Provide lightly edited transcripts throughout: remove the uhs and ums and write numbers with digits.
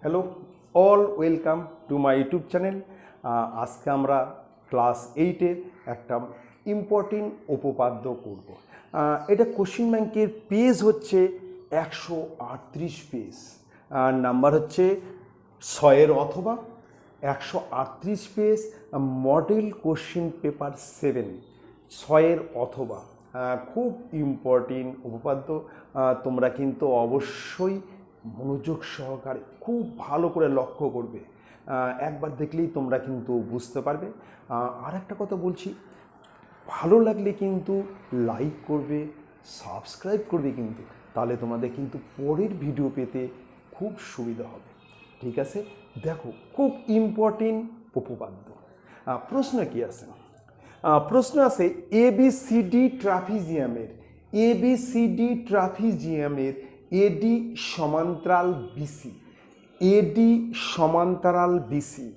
Hello all welcome to my YouTube channel. আজকে আমরা class 8-এর একটা ইম্পর্টেন্ট উপপাদ্য করব। এটা কোশ্চেন ব্যাংকের পেজ হচ্ছে 138 পেজ, নাম্বার হচ্ছে 6-এর অথবা 138 পেজ, মডেল কোশ্চেন পেপার 7 6-এর অথবা। খুব ইম্পর্টেন্ট উপপাদ্য, তোমরা কিন্তু অবশ্যই মনোযোগ সহকারে খুব ভালো করে লক্ষ্য করবে। একবার দেখলেই তোমরা কিন্তু বুঝতে পারবে। আর একটা কথা বলছি, ভালো লাগলে কিন্তু লাইক করবে, সাবস্ক্রাইব করবে, কিন্তু তাহলে তোমাদের কিন্তু পরের ভিডিও পেতে খুব সুবিধা হবে। ঠিক আছে, দেখো খুব ইম্পর্টেন্ট উপপাদ্য। প্রশ্ন কি আছে? প্রশ্ন আছে এবিসিডি ট্রাপিজিয়ামের এডি সমান্তরাল বিসি,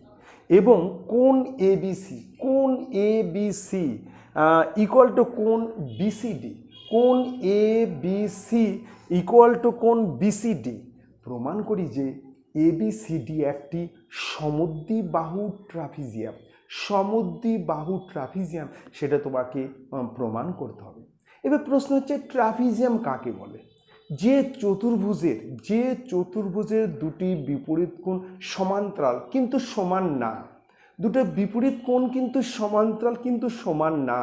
এবং কোণ এবিসি ইকুয়াল টু কোণ বিসিডি, কোণ বিসিডি প্রমাণ করি যে এবিসিডি একটি সমদ্বিবাহু ট্রাপিজিয়াম, সেটা তোমাকে প্রমাণ করতে হবে। এবার প্রশ্ন হচ্ছে ট্রাপিজিয়াম কাকে বলে? যে চতুর্ভুজের দুটি বিপরীত কোণ সমান্তরাল কিন্তু সমান না, দুটো বিপরীত কোণ কিন্তু সমান্তরাল কিন্তু সমান না,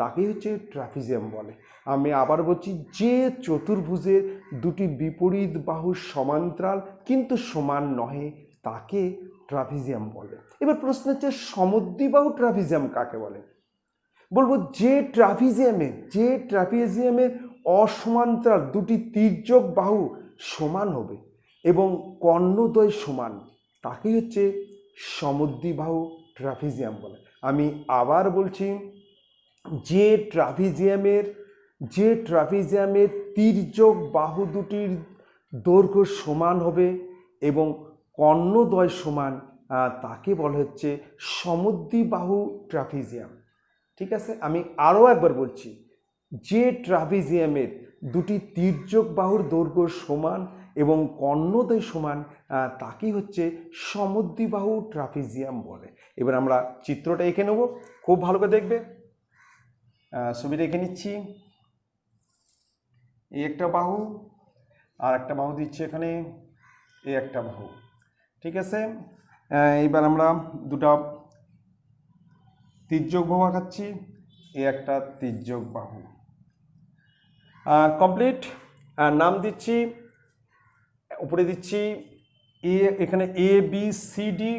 তাকে হচ্ছে ট্রাপিজিয়াম বলে। আমি আবার বলছি, যে চতুর্ভুজের দুটি বিপরীত বাহু সমান্তরাল কিন্তু সমান নহে তাকে ট্রাপিজিয়াম বলে। এবার প্রশ্ন হচ্ছে সমদ্বিবাহু ট্রাপিজিয়াম কাকে বলে? বলবো যে ট্রাপিজিয়ামের অসমান্তরাল দুটি তির্যক বাহু সমান হবে এবং কর্ণদ্বয় সমান, তাকে হচ্ছে সমদ্বিবাহু ট্রাপিজিয়াম বলে। আমি আবার বলছি, যে ট্রাপিজিয়ামের তির্যক বাহু দুটির দৈর্ঘ্য সমান হবে এবং কর্ণদ্বয় সমান, তাকে বলা হচ্ছে সমদ্বিবাহু ট্রাপিজিয়াম। ঠিক আছে, আমি আরও একবার বলছি, যে ট্রাপিজিয়ামের দুটি তির্যক বাহুর দৈর্ঘ্য সমান এবং কর্ণদ্বয় সমান, তাকেই হচ্ছে সমদ্বিবাহু ট্রাপিজিয়াম বলে। এবার আমরা চিত্রটা এঁকে নেব, খুব ভালো করে দেখবে। ছবিটা এঁকে নিচ্ছি। এই একটা বাহু আর একটা বাহু দিচ্ছে এখানে, এই একটা বাহু। ঠিক আছে, এবার আমরা দুটা তির্যক বাহু আঁকাচ্ছি, এই একটা তির্যক বাহু। কমপ্লিট। নাম দিচ্ছি, উপরে দিচ্ছি এখানে এ বি সি ডি,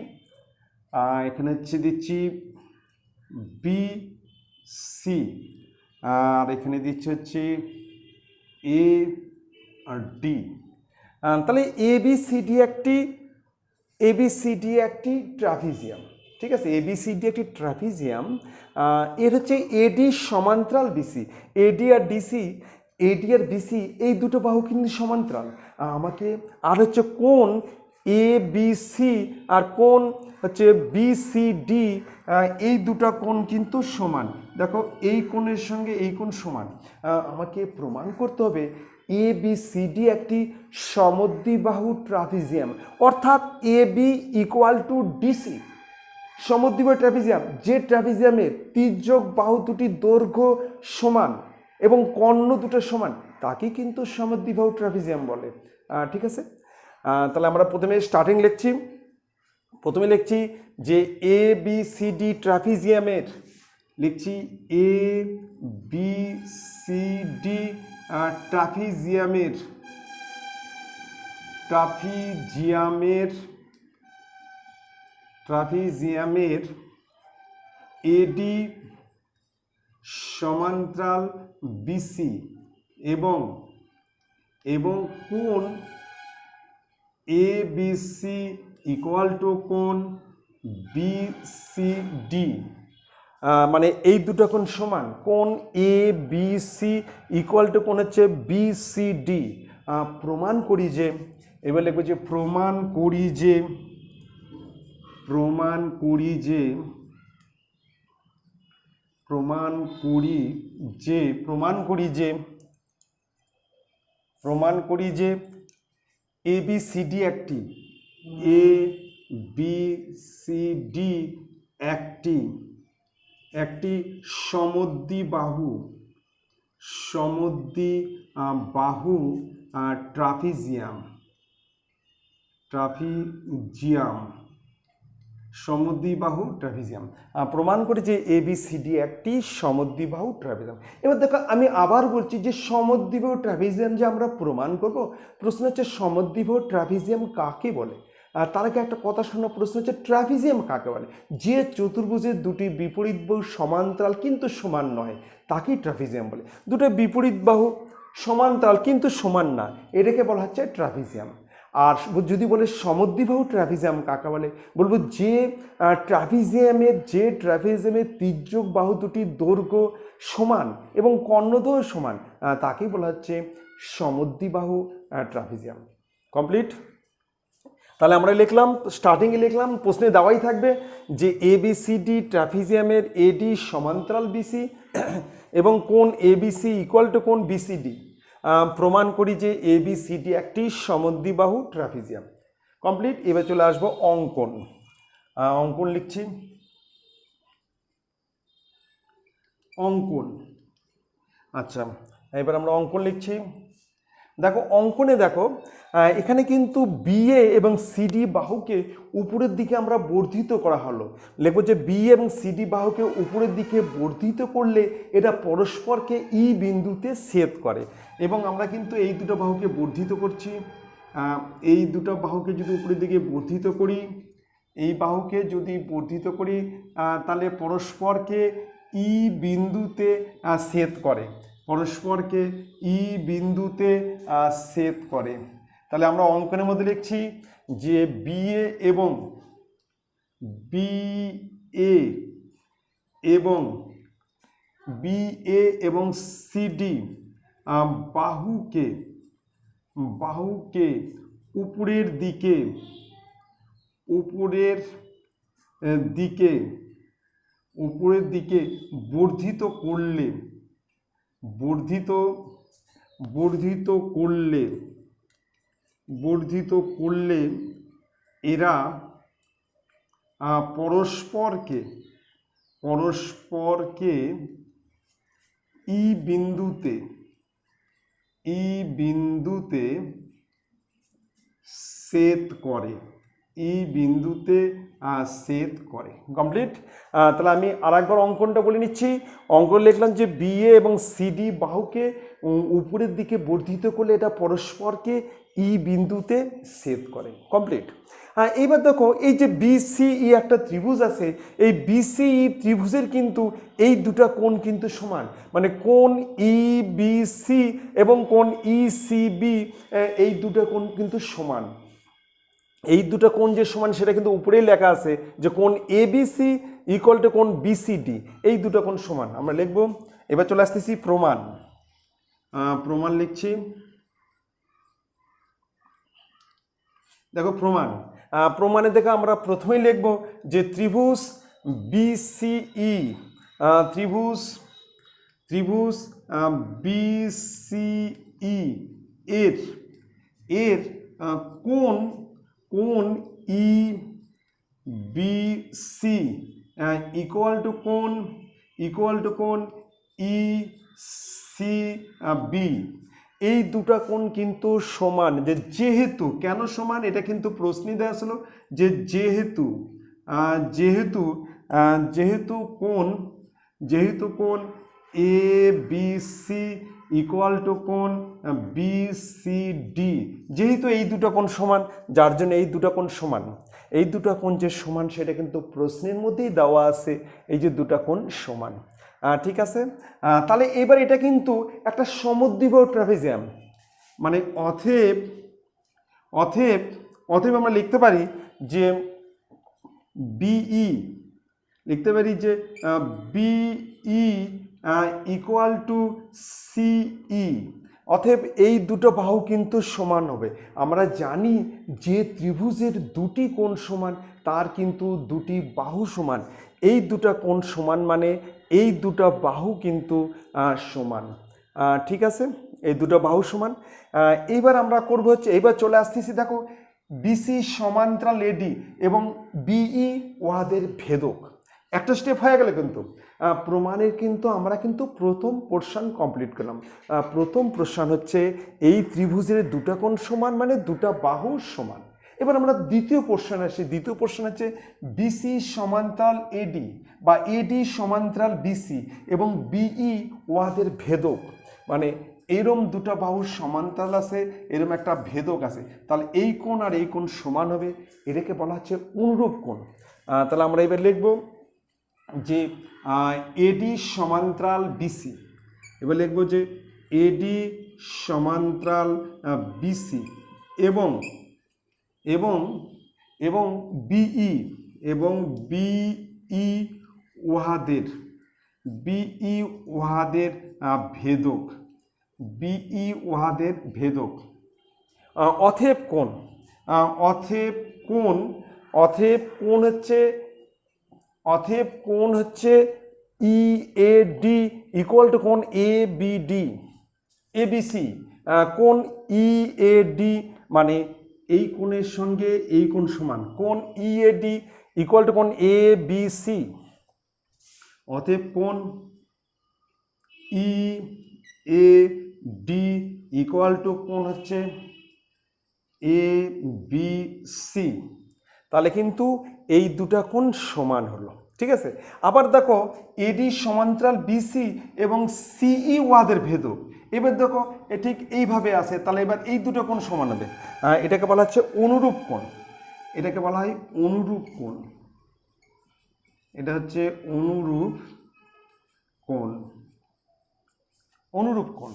এখানে হচ্ছে দিচ্ছি বি সি, আর এখানে দিচ্ছি হচ্ছে এ আর ডি। তাহলে এবিসিডি একটি ট্রাপিজিয়াম। ঠিক আছে, এবিসিডি একটি ট্রাপিজিয়াম। এর হচ্ছে এডি সমান্তরাল বিসি, এডি আর বিসি এই দুটো বাহু কিন্তু সমান্তরাল। আমাকে আর হচ্ছে কোণ এ বি সি আর কোণ হচ্ছে বিসিডি, এই দুটো কোণ কিন্তু সমান। দেখো এই কোণের সঙ্গে এই কোণ সমান, আমাকে প্রমাণ করতে হবে এবিসিডি একটি সমদ্বিবাহু ট্রাপিজিয়াম, অর্থাৎ এবি ইকুয়াল টু ডিসি। সমদ্বিবাহু ট্রাপিজিয়াম, যে ট্রাপিজিয়ামের তির্যক বাহু দুটি দৈর্ঘ্য সমান এবং কর্ণ দুটো সমান, তাকে কিন্তু সমদ্বিবাহু ট্রাপিজিয়াম বলে। ঠিক আছে, তাহলে আমরা প্রথমে লিখছি যে এ বি সি ডি ট্রাপিজিয়ামের, লিখছি এ বি সি ডি ট্রাপিজিয়ামের এডি সমান্তরাল বিসি এবং কোণ A B C equal to কোণ বিসিডি, মানে এই দুটো কোণ সমান। কোণ A B C equal to কোণ হচ্ছে বিসিডি। প্রমাণ করি যে, এবার লিখবো যে প্রমাণ করি যে এবিসিডি একটি এ বি সি ডি একটি একটি সমদ্বিবাহু সমদ্বিবাহু ট্রাপিজিয়াম সমদ্বিবাহু ট্রাপিজিয়াম প্রমাণ করে যে ABCD একটি সমদ্বিবাহু ট্রাপিজিয়াম। এবার দেখো আমি আবার বলছি যে সমদ্বিবাহু ট্রাপিজিয়াম যে আমরা প্রমাণ করব, প্রশ্ন হচ্ছে সমদ্বিবাহু ট্রাপিজিয়াম কাকে বলে। আর তার আগে একটা কথা শোনো, প্রশ্ন হচ্ছে ট্রাপিজিয়াম কাকে বলে। যে চতুর্ভুজের দুটি বিপরীত বাহু সমান্তরাল কিন্তু সমান নয় তাকেই ট্রাপিজিয়াম বলে। দুটো বিপরীত বাহু সমান্তরাল কিন্তু সমান না, এটাকে বলা হচ্ছে ট্রাপিজিয়াম। আর যদি বলে সমদ্বিবাহু ট্রাপিজিয়াম কাকে বলে, বলবো যে ট্রাপিজিয়ামের তির্যক বাহু দুটির দৈর্ঘ্য সমান এবং কর্ণদ্বয় সমান তাকেই বলা হচ্ছে সমদ্বিবাহু ট্রাপিজিয়াম। কমপ্লিট। তাহলে আমরা লিখলাম, স্টার্টিংয়ে লিখলাম, প্রশ্নে দেওয়াই থাকবে যে ABCD ট্রাপিজিয়ামের AD সমান্তরাল BC এবং কোণ ABC ইকুয়াল টু কোণ BCD। প্রমাণ করি যে ABCD একটি সমদ্বিবাহু ট্রাপিজিয়াম। কমপ্লিট। এবার চলে আসবো অঙ্কন। অঙ্কন লিখছি। অঙ্কন, আচ্ছা এবার আমরা অঙ্কন লিখছি। দেখো অঙ্কনে দেখো এখানে কিন্তু BA এবং CD বাহুকে উপরের দিকে আমরা বর্ধিত করা হলো। লিখবো যে BA এবং CD বাহুকে উপরের দিকে বর্ধিত করলে এটা পরস্পরকে E বিন্দুতে ছেদ করে, এবং আমরা কিন্তু এই দুটো বাহুকে বর্ধিত করছি। এই দুটো বাহুকে যদি উপরের দিকে বর্ধিত করি, এই বাহুকে যদি বর্ধিত করি তাহলে পরস্পরকে E বিন্দুতে ছেদ করে, পরস্পরকে E বিন্দুতে ছেদ করে। তাহলে আমরা অঙ্কনের মধ্যে লিখছি যে BA এবং CD বাহুকে উপরের দিকে বর্ধিত করলে এরা পরস্পরকে ই বিন্দুতে ছেদ করে, কমপ্লিট। তাহলে আমি আরেকবার অঙ্কনটা বলে নিচ্ছি। অঙ্কন লিখলাম যে BA এবং CD বাহুকে উপরের দিকে বর্ধিত করলে এটা পরস্পরকে E বিন্দুতে ছেদ করে। কমপ্লিট। এইবার দেখো এই যে BCE একটা ত্রিভুজ আছে, এই BCE ত্রিভুজের কিন্তু এই দুটা কোণ কিন্তু সমান, মানে কোণ EBC এবং কোণ ECB এই দুটো কোণ কিন্তু সমান। এই দুটো কোণ যে সমান সেটা কিন্তু উপরেই লেখা আছে যে কোণ ABC ইকুয়াল টু কোণ BCD, এই দুটো কোণ সমান আমরা লিখব। এবার চলে আসতেছি প্রমাণ। প্রমাণ লিখছি। দেখো প্রমাণে দেখো আমরা প্রথমেই লিখব যে ত্রিভুজ BCE BCE এর কোণ EBC ইকুয়াল টু কোণ ECB, এই দুটা কোণ কিন্তু সমান। যেহেতু কেন সমান এটা কিন্তু প্রশ্নই দেওয়া ছিল, যে যেহেতু কোণ ABC ইকুয়াল টু কোণ BCD, যেহেতু এই দুটো কোণ সমান, যার জন্য এই দুটো কোণ সমান। এই দুটো কোণ যে সমান সেটা কিন্তু প্রশ্নের মধ্যেই দেওয়া আছে, এই যে দুটো কোণ সমান। ঠিক আছে। তাহলে এবার এটা কিন্তু একটা সমদ্বিবাহু ট্রাপিজিয়াম, মানে অতএব আমরা লিখতে পারি যে BE ইকুয়াল টু CE। অতএব এই দুটো বাহু কিন্তু সমান হবে। আমরা জানি যে ত্রিভুজের দুটি কোণ সমান তার কিন্তু দুটি বাহু সমান। এই দুটো কোণ সমান মানে এই দুটো বাহু কিন্তু সমান। ঠিক আছে, এই দুটো বাহু সমান। এইবার আমরা করব হচ্ছে, এইবার চলে আসতেছি দেখো বিসি সমান্তরাল এডি এবং বিই উহাদের ভেদক। একটা স্টেপ হয়ে গেল কিন্তু প্রমাণের কিন্তু আমরা কিন্তু প্রথম পোর্শন কমপ্লিট করলাম। প্রথম পোর্শন হচ্ছে এই ত্রিভুজের দুটা কোণ সমান মানে দুটা বাহু সমান। এবার আমরা দ্বিতীয় পোর্শন আসি। দ্বিতীয় পোর্শন হচ্ছে বিসি সমান্তরাল এডি বা এডি সমান্তরাল বিসি এবং বিই উহাদের ভেদক, মানে এরম দুটা বাহু সমান্তরাল আছে, এরম একটা ভেদক আছে, তাহলে এই কোণ আর এই কোণ সমান হবে, এটাকে বলা হচ্ছে অনুরূপ কোণ। তাহলে আমরা এবার লিখব যে এডি সমান্তরাল বিসি, এবার লিখব যে এডি সমান্তরাল বিসি এবং এবং এবং বিই উহাদের ভেদক, বিই উহাদের ভেদক। অতএব কোণ হচ্ছে ইএডি ইকুয়াল টু কোণ এবিসি। কোণ ইএডি মানে এই কোণের সঙ্গে এই কোণ সমান, কোণ ইএডি ইকুয়াল টু কোণ এবিসি। অতএব কোণ ইএডি ইকুয়াল টু কোণ হচ্ছে এবিসি। তাহলে কিন্তু এই দুটা কোণ সমান হলো, ঠিক আছে। আবার দেখো এডি সমান্তরাল বিসি এবং সিই ওয়াদের ভেদক, এবার দেখো ঠিক এইভাবে আছে, তাহলে এবার এই দুটো কোণ সমান হবে। এটাকে বলা হচ্ছে অনুরূপ কোণ, এটাকে বলা হয় অনুরূপ কোণ, এটা হচ্ছে অনুরূপ কোণ।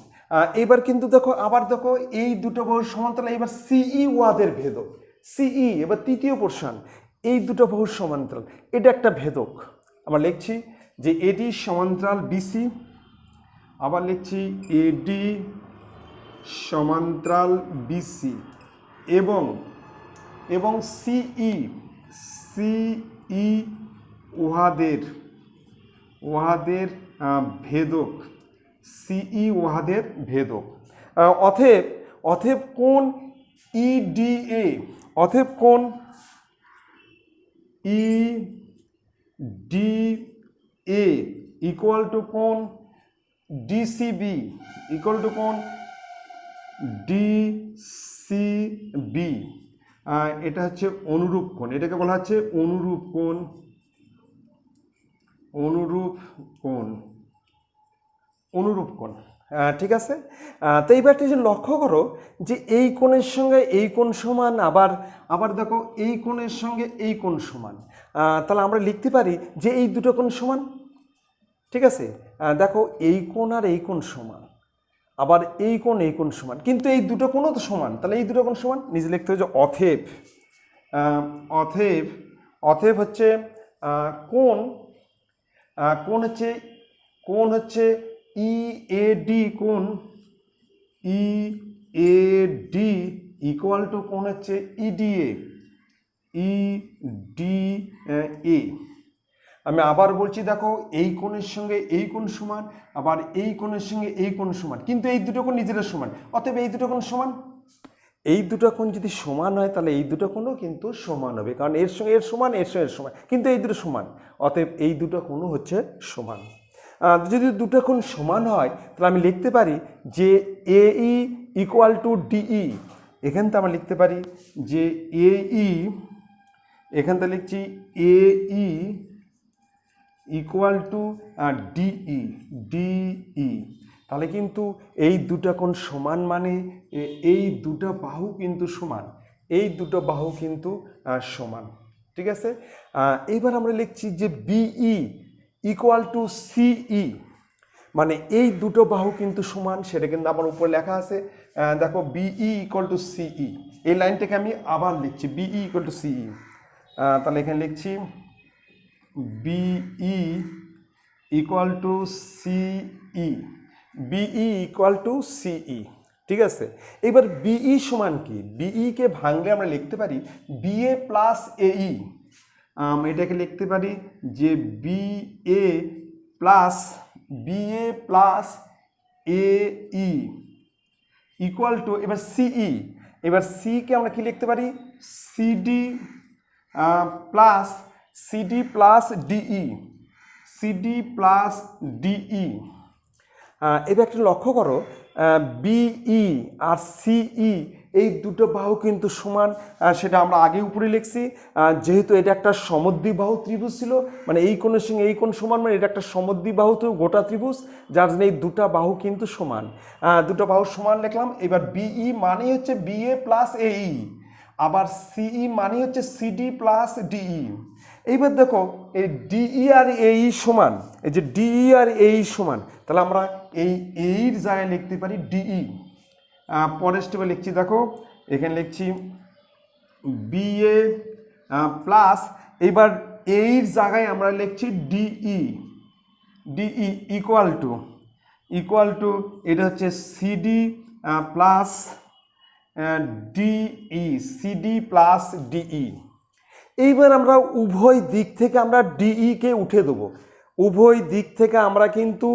এবার কিন্তু দেখো আবার দেখো এই দুটো বাহুর সমান, তাহলে এবার সিই ওয়াদের ভেদক, সিই এবার তৃতীয় পোর্শন, এই দুটো বাহুর সমান্তরাল, এটা একটা ভেদক। আমরা লিখছি যে এডি সমান্তরাল বিসি, আবার লিখছি এডি সমান্তরাল বিসি এবং সিই উহাদের ভেদক, সিই উহাদের ভেদক। অতএব কোণ ইডিএ, অতএব কোণ ইডিএ ইকুয়াল টু কোণ ডিসিবি ইকুয়াল টু কোণ ডিসিবি। এটা হচ্ছে অনুরূপ কোণ, এটাকে বলা হচ্ছে অনুরূপ কোণ। ঠিক আছে। তো এইবার যে লক্ষ্য করো যে এই কোণের সঙ্গে এই কোণ সমান, আবার দেখো এই কোণের সঙ্গে এই কোণ সমান, তাহলে আমরা লিখতে পারি যে এই দুটো কোণ সমান, ঠিক আছে। দেখো এই কোণ আর এই কোণ সমান, আবার এই কোণ সমান, কিন্তু এই দুটো কোণও তো সমান, তাহলে এই দুটো কোণ সমান, নিজে লিখতে হবে যে অতএব হচ্ছে কোণ হচ্ছে ইএডি, কোণ ইএডি ইকুয়াল টু কোণ হচ্ছে ইডিএ। আমি আবার বলছি, দেখো এই কোণের সঙ্গে এই কোণ সমান, আবার এই কোণের সঙ্গে এই কোণ সমান, কিন্তু এই দুটো কোণ নিজেরা সমান, অতএব এই দুটো কোণ সমান। এই দুটো কোণ যদি সমান হয় তাহলে এই দুটো কোণও কিন্তু সমান হবে, কারণ এর সঙ্গে এর সমান, এর সঙ্গে এর সমান, কিন্তু এই দুটো সমান, অতএব এই দুটো কোণও হচ্ছে সমান। যদি দুটো কোণ সমান হয় তাহলে আমি লিখতে পারি যে এই ইকুয়াল টু ডিই। এখান থেকে আমরা লিখতে পারি যে এই, এখান থেকে লিখছি এই ইকুয়াল টু ডিই। তাহলে কিন্তু এই দুটো কোণ সমান, মানে এই দুটো বাহু কিন্তু সমান, এই দুটো বাহু কিন্তু সমান, ঠিক আছে। এইবার আমরা লিখছি যে বিই ইকুয়াল টু সিই, মানে এই দুটো বাহু কিন্তু সমান, সেটা কিন্তু আমার উপরে লেখা আছে। দেখো বিই ইকুয়াল টু সিই, এই লাইনটাকে আমি আবার লিখছি বিই ইকুয়াল টু সিই। তাহলে এখানে লিখছি বিই ইকুয়াল টু সিই, বিই ইকুয়াল টু সিই, ঠিক আছে। এবার বিই সমান কি? বিইকে ভাঙলে আমরা লিখতে পারি বিএ প্লাস এই, এটাকে লিখতে পারি যে বিএ প্লাস এই ইকুয়াল টু, এবার সিই, এবার সিকে আমরা কি লিখতে পারি CD plus DE, CD plus DE. এটা একটা লক্ষ্য করো, বিই আর সিই এই দুটো বাহু কিন্তু সমান, সেটা আমরা আগে উপরে লিখছি। যেহেতু এটা একটা সমদ্বিবাহু ত্রিভুজ ছিল, মানে এই কোণের সঙ্গে এই কোণ সমান, মানে এটা একটা সমদ্বিবাহু গোটা ত্রিভুজ, যার জন্য এই দুটা বাহু কিন্তু সমান। দুটো বাহু সমান লিখলাম। এবার বিই মানে হচ্ছে বিএ প্লাস এই, আবার সিই মানে হচ্ছে সিডি প্লাস ডিই। এইবার দেখো এই ডিই আর এই সমান, এই যে ডিই আর এই সমান, তাহলে আমরা এই এইর জায়গায় লিখতে পারি ডিই। পরের স্টেপে লিখছি, দেখো এখানে লিখছি বিএ প্লাস, এইবার এইর জায়গায় আমরা লিখছি ডিই, ডিই ইকুয়াল টু এটা হচ্ছে CD plus DE, CD plus DE. এইবার আমরা উভয় দিক থেকে আমরা ডিইকে উঠে দেবো, উভয় দিক থেকে আমরা কিন্তু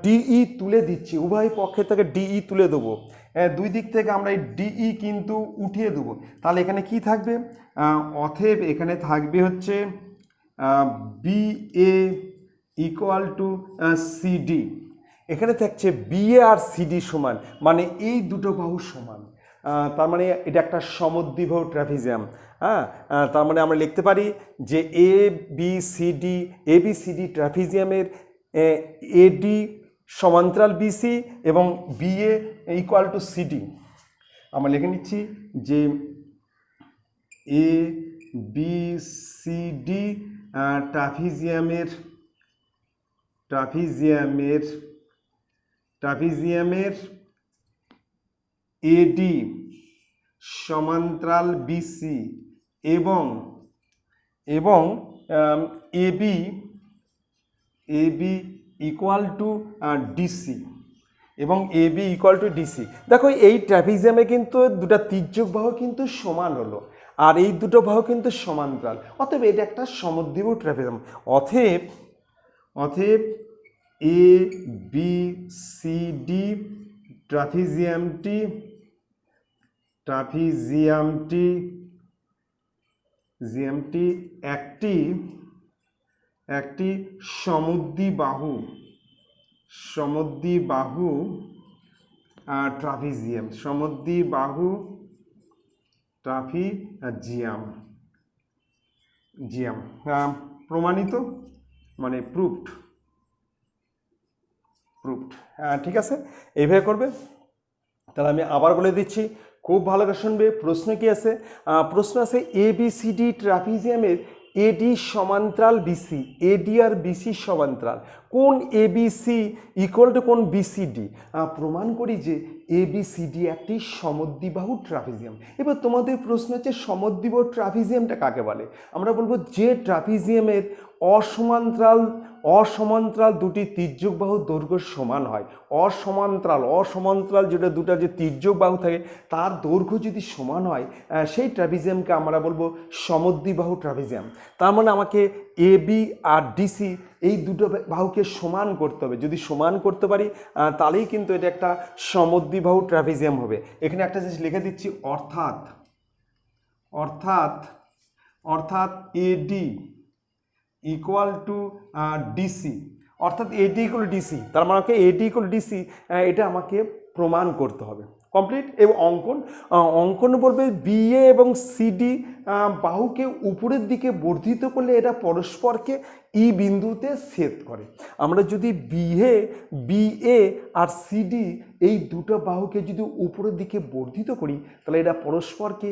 ডিই তুলে দিচ্ছি, উভয় পক্ষে থেকে ডিই তুলে দেবো। দুই দিক থেকে আমরা এই ডিই কিন্তু উঠিয়ে দেবো। তাহলে এখানে কি থাকবে, অতএব এখানে থাকবে হচ্ছে বিএ ইকুয়াল টু সিডি। এখানে থাকছে বিএ আর সিডি সমান, মানে এই দুটো বাহু সমান। তার মানে এটা একটা সমদ্বিবাহু ট্রাপিজিয়াম। হ্যাঁ, তার মানে আমরা লিখতে পারি যে এ বি সি ডি ট্রাপিজিয়ামের এডি সমান্তরাল বিসি এবং বিএ ইকুয়াল টু সিডি। আমরা লিখে নিচ্ছি যে এ বি সি ডি ট্রাপিজিয়ামের এডি সমান্তরাল বিসি এবং এবি ইকুয়াল টু ডিসি, এবং এবি ইকুয়াল টু ডিসি। দেখো এই ট্রাপিজিয়ামে কিন্তু দুটো তির্যক বাহু কিন্তু সমান হলো, আর এই দুটো বাহু কিন্তু সমান্তরাল, অতএব এটা একটা সমদ্বিবাহু ট্রাপিজিয়াম। অতএব এ বি সি ডি ট্রাপিজিয়ামটি একটি সমদ্বিবাহু ট্রাপিজিয়াম প্রমাণিত, মানে প্রুভড। ঠিক আছে, এইভাবে করবে। তাহলে আমি আবার বলে দিচ্ছি, খুব ভালো করে শুনবে। প্রশ্ন কি আছে? প্রশ্ন আছে এবিসিডি ট্রাপিজিয়ামের এডি সমান্তরাল বিসি, এডি আর বিসি সমান্তরাল, কোন এবিসি ইকুয়াল টু কোন বিসিডি। প্রমাণ করি যে এবিসিডি একটি সমদ্বিবাহু ট্রাপিজিয়াম। এবার তোমাদের প্রশ্ন হচ্ছে সমদ্বিবাহু ট্রাপিজিয়ামটা কাকে বলে? আমরা বলবো যে ট্রাপিজিয়ামের অসমান্তরাল দুটি তির্যক বাহু দৈর্ঘ্য সমান হয়। অসমান্তরাল যেটা দুটা যে তির্যক বাহু থাকে তার দৈর্ঘ্য যদি সমান হয়, সেই ট্রাপিজিয়ামকে আমরা বলবো সমদ্বিবাহু ট্রাপিজিয়াম। তার মানে আমাকে এবি আর ডিসি এই দুটো বাহুকে সমান করতে হবে। যদি সমান করতে পারি তাহলেই কিন্তু এটা একটা সমদ্বিবাহু ট্রাপিজিয়াম হবে। এখানে একটা জিনিস লিখে দিচ্ছি, অর্থাৎ এডি ইকুয়াল টু ডিসি, অর্থাৎ এডি ইকুয়াল টু ডিসি। তার মানে এডি ইকুয়াল টু ডিসি, এটা আমাকে প্রমাণ করতে হবে। কমপ্লিট। এবং অঙ্কন বলবে বিএ এবং সিডি বাহুকে উপরের দিকে বর্ধিত করলে এটা পরস্পরকে ই বিন্দুতে ছেদ করে। আমরা যদি বিএ আর সিডি এই দুটো বাহুকে যদি উপরের দিকে বর্ধিত করি তাহলে এটা পরস্পরকে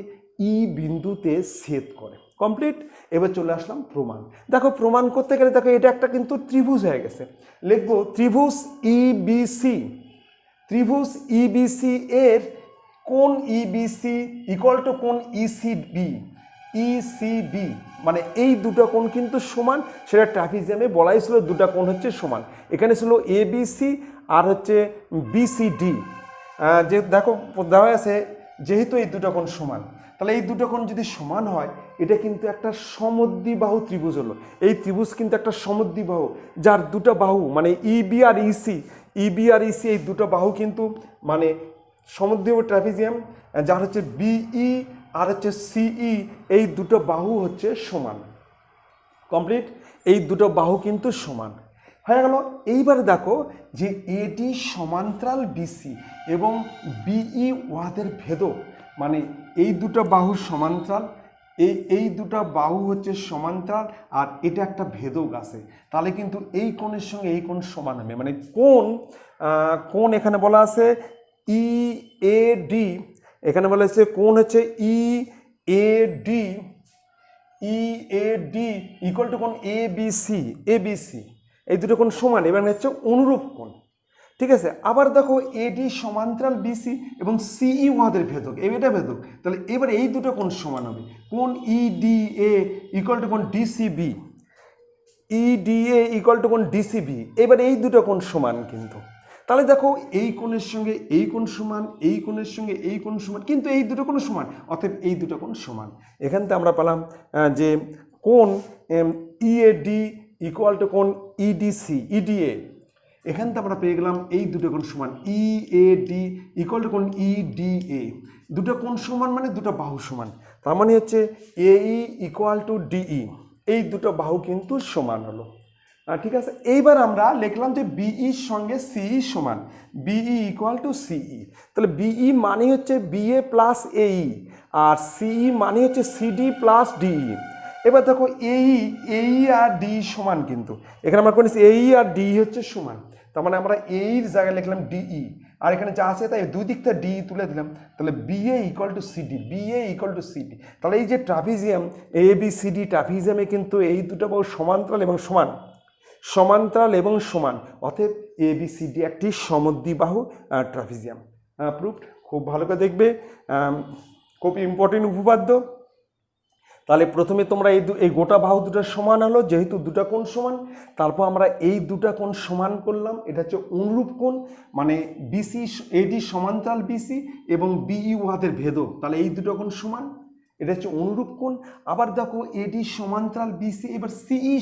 ই বিন্দুতে ছেদ করে। কমপ্লিট। এবার চলে আসলাম প্রমাণ। দেখো প্রমাণ করতে গেলে দেখো এটা একটা কিন্তু ত্রিভুজ হয়ে গেছে। লিখবো ত্রিভুজ ইবিসি এর কোন ইবিসি ইকুয়াল টু কোন ইসিবি, মানে এই দুটো কোণ কিন্তু সমান। সেটা ট্রাপিজিয়ামে বলাই ছিল দুটো কোণ হচ্ছে সমান। এখানে ছিল এবিসি আর হচ্ছে বিসিডি। যে দেখো দেওয়া আছে যেহেতু এই দুটো কোণ সমান, তাহলে এই দুটো কোণ যদি সমান হয় এটা কিন্তু একটা সমদ্বিবাহু ত্রিভুজ হলো। এই ত্রিভুজ কিন্তু একটা সমদ্বিবাহু, যার দুটো বাহু মানে ইবি আর ইসি এই দুটো বাহু কিন্তু মানে সমদ্বিবাহু ট্রাপিজিয়াম, যার হচ্ছে বিই আর হচ্ছে সিই, এই দুটো বাহু হচ্ছে সমান। কমপ্লিট, এই দুটো বাহু কিন্তু সমান হয়ে গেল। এইবারে দেখো যে এডি সমান্তরাল বিসি এবং বিই ওয়াদের ভেদক, মানে এই দুটো বাহু সমান্তরাল, এই দুটো বাহু হচ্ছে সমান্তরাল, আর এটা একটা ভেদক আছে, তাহলে কিন্তু এই কোণের সঙ্গে এই কোণ সমান হবে। মানে কোণ এখানে বলা আছে ই এ ডি, এখানে বলা আছে কোণ হচ্ছে E A D, E A D equal to কোণ এ বি সি, এই দুটো কোণ সমান, এবার হচ্ছে অনুরূপ কোণ। ঠিক আছে, আবার দেখো এডি সমান্তরাল বিসি এবং সিই ওয়াদের ভেদক, এটা ভেদক, তাহলে এবার এই দুটো কোণ সমান হবে। কোণ ইডিএ ইকুয়াল টু কোণ ডিসিবি, ইডিএ ইকুয়াল টু কোণ ডিসিবি, এবার এই দুটো কোণ সমান কিন্তু। তাহলে দেখো এই কোণের সঙ্গে এই কোণ সমান, এই কোণের সঙ্গে এই কোণ সমান, কিন্তু এই দুটো কোণ সমান, অতএব এই দুটো কোণ সমান। এখান থেকে আমরা পেলাম যে কোণ ইএডি ইকুয়াল টু কোণ ইডিসি, ইডিএ, এখান থেকে আমরা পেয়ে গেলাম এই দুটো কোণ সমান, ইএডি ইকুয়াল টু কোণ ইডিএ, দুটো কোণ সমান মানে দুটো বাহু সমান, তার মানে হচ্ছে এই ইকুয়াল টু ডিই, এই দুটো বাহু কিন্তু সমান হলো। ঠিক আছে, এইবার আমরা লিখলাম যে বিইর সঙ্গে সিই সমান, বিই ইকুয়াল টু সিই, তাহলে বিই মানে হচ্ছে বিএ প্লাস এই, আর সিই মানে হচ্ছে সিডি প্লাস ডিই। এবার দেখো এই আর ডি সমান, কিন্তু এখানে আমরা করেছি এই আর ডি হচ্ছে সমান, তার মানে আমরা এইর জায়গায় লিখলাম ডিই, আর এখানে যা আছে তাই দুই দিকটা ডি তুলে দিলাম, তাহলে BA equal to CD, BA equal to CD. তাহলে এই যে ট্রাপিজিয়াম এ বি সিডি ট্রাপিজিয়ামে কিন্তু এই দুটো বাহু সমান্তরাল এবং সমান, সমান্তরাল এবং সমান, অতএব এ বি সি ডি একটি সমদ্বিবাহু ট্রাপিজিয়াম। প্রুফড, খুব ভালো করে দেখবে, খুব ইম্পর্টেন্ট উপপাদ্য। তাহলে প্রথমে তোমরা এই গোটা বাহু দুটো সমান হলো, যেহেতু দুটা কোণ সমান, তারপর আমরা এই দুটা কোণ সমান করলাম, এটা হচ্ছে অনুরূপ কোণ, মানে বিসি এডি সমান্তরাল বিসি এবং বিই উহাদের ভেদক, তাহলে এই দুটো কোণ সমান, এটা হচ্ছে অনুরূপ কোণ। আবার দেখো এডি সমান্তরাল বিসি, এবার সিই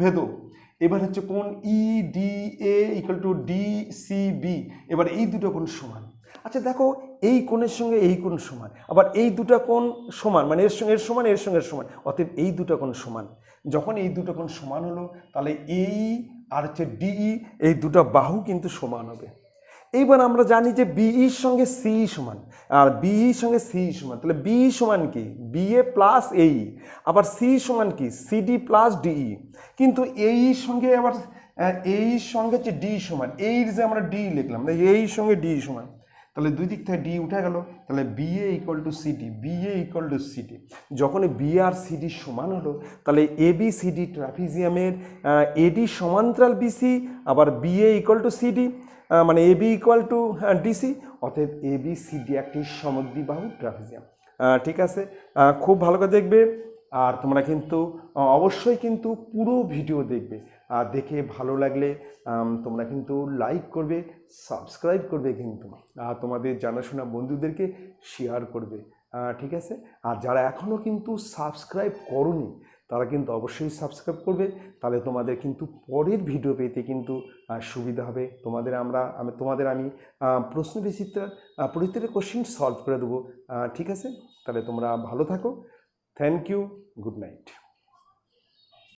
ভেদক, এবার হচ্ছে কোণ ইডিএ ইকুয়াল টু ডিসিবি, এবার এই দুটো কোণ সমান। আচ্ছা দেখো এই কোণের সঙ্গে এই কোণ সমান, আবার এই দুটো কোণ সমান, মানে এর সঙ্গে এর সমান, এর সঙ্গে এর সমান, অতএব এই দুটো কোণ সমান। যখন এই দুটো কোণ সমান হলো, তাহলে এই আর হচ্ছে ডিই, এই দুটো বাহু কিন্তু সমান হবে। এইবার আমরা জানি যে বিইর সঙ্গে সিই সমান, আর বিইর সঙ্গে সিই সমান, তাহলে বিই সমান কি বিএ প্লাস এই, আবার সি সমান কি সিডি প্লাস ডিই, কিন্তু এই সঙ্গে আবার এই সঙ্গে হচ্ছে ডি সমান, এইর যে আমরা ডি লিখলাম, এই সঙ্গে ডি সমান, তাহলে দুই দিক থেকে ডি উঠে গেল, তাহলে BA equal to CD, BA equal to CD. যখন বিএ আর সিডি সমান হলো, তাহলে এ বি সিডি ট্রাপিজিয়ামের এডি সমান্তরাল বিসি, আবার বিএ ইকুয়াল টু সিডি, মানে A B equal to DC, অতএব এ বি সিডি একটি সমদ্বিবাহু ট্রাপিজিয়াম। ঠিক আছে, খুব ভালো করে দেখবে, আর তোমরা কিন্তু অবশ্যই কিন্তু পুরো ভিডিও দেখবে, আর দেখে ভালো লাগলে তোমরা কিন্তু লাইক করবে, সাবস্ক্রাইব করবে, কিন্তু আর তোমাদের জানাশোনা বন্ধুদেরকে শেয়ার করবে। ঠিক আছে, আর যারা এখনও কিন্তু সাবস্ক্রাইব করোনি তারা কিন্তু অবশ্যই সাবস্ক্রাইব করবে, তাহলে তোমাদের কিন্তু পরের ভিডিও পেতে কিন্তু সুবিধা হবে। তোমাদের আমি প্রশ্ন বিচিত্রা প্রতিটা কোশ্চেন সলভ করে দেবো। ঠিক আছে, তাহলে তোমরা ভালো থাকো। Thank you, good night.